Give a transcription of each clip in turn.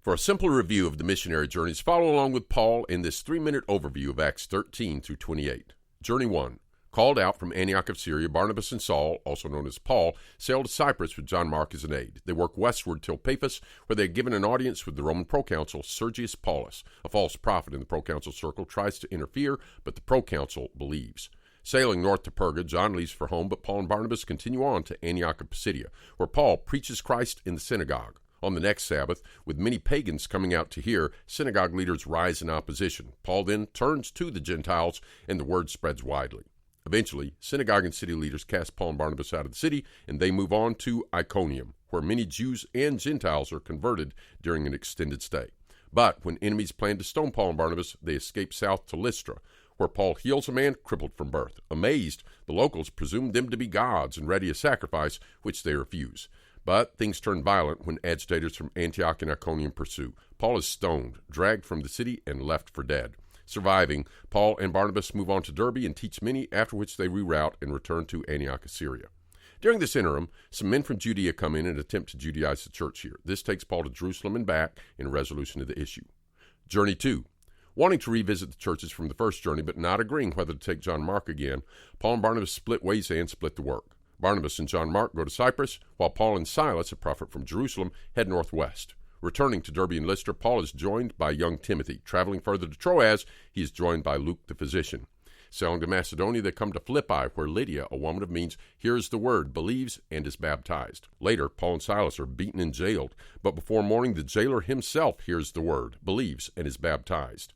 For a simple review of the missionary journeys, follow along with Paul in this 3-minute overview of Acts 13 through 28. Journey 1. Called out from Antioch of Syria, Barnabas and Saul, also known as Paul, sailed to Cyprus with John Mark as an aide. They worked westward till Paphos, where they had given an audience with the Roman proconsul Sergius Paulus. A false prophet in the proconsul circle tries to interfere, but the proconsul believes. Sailing north to Perga, John leaves for home, but Paul and Barnabas continue on to Antioch of Pisidia, where Paul preaches Christ in the synagogue. On the next Sabbath, with many pagans coming out to hear, synagogue leaders rise in opposition. Paul then turns to the Gentiles, and the word spreads widely. Eventually, synagogue and city leaders cast Paul and Barnabas out of the city, and they move on to Iconium, where many Jews and Gentiles are converted during an extended stay. But when enemies plan to stone Paul and Barnabas, they escape south to Lystra, where Paul heals a man crippled from birth. Amazed, the locals presume them to be gods and ready a sacrifice, which they refuse. But things turn violent when agitators from Antioch and Iconium pursue. Paul is stoned, dragged from the city, and left for dead. Surviving, Paul and Barnabas move on to Derbe and teach many, after which they reroute and return to Antioch of Syria. During this interim, some men from Judea come in and attempt to Judaize the church here. This takes Paul to Jerusalem and back in resolution of the issue. Journey 2. Wanting to revisit the churches from the first journey, but not agreeing whether to take John Mark again, Paul and Barnabas split ways and split the work. Barnabas and John Mark go to Cyprus, while Paul and Silas, a prophet from Jerusalem, head northwest. Returning to Derbe and Lystra, Paul is joined by young Timothy. Traveling further to Troas, he is joined by Luke the physician. Sailing to Macedonia, they come to Philippi, where Lydia, a woman of means, hears the word, believes, and is baptized. Later, Paul and Silas are beaten and jailed, but before morning, the jailer himself hears the word, believes, and is baptized.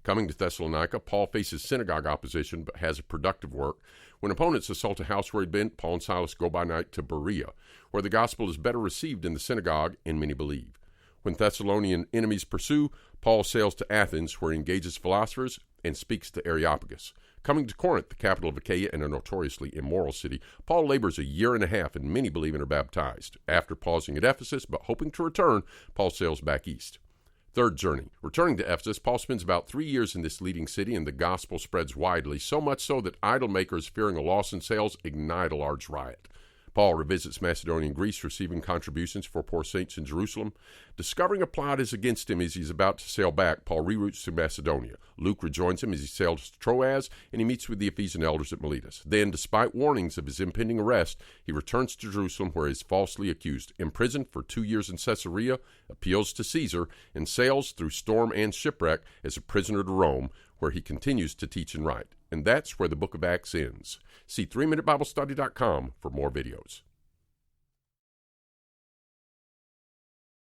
Coming to Thessalonica, Paul faces synagogue opposition but has a productive work. When opponents assault a house where he'd been, Paul and Silas go by night to Berea, where the gospel is better received in the synagogue and many believe. When Thessalonian enemies pursue, Paul sails to Athens, where he engages philosophers and speaks to Areopagus. Coming to Corinth, the capital of Achaia and a notoriously immoral city, Paul labors a year and a half, and many believe and are baptized. After pausing at Ephesus but hoping to return, Paul sails back east. Third journey. Returning to Ephesus, Paul spends about 3 years in this leading city, and the gospel spreads widely, so much so that idol makers, fearing a loss in sales, ignite a large riot. Paul revisits Macedonia and Greece, receiving contributions for poor saints in Jerusalem. Discovering a plot is against him as he's about to sail back, Paul reroutes to Macedonia. Luke rejoins him as he sails to Troas, and he meets with the Ephesian elders at Miletus. Then, despite warnings of his impending arrest, he returns to Jerusalem, where he is falsely accused, imprisoned for 2 years in Caesarea, appeals to Caesar, and sails through storm and shipwreck as a prisoner to Rome, where he continues to teach and write. And that's where the book of Acts ends. See 3MinuteBibleStudy.com for more videos.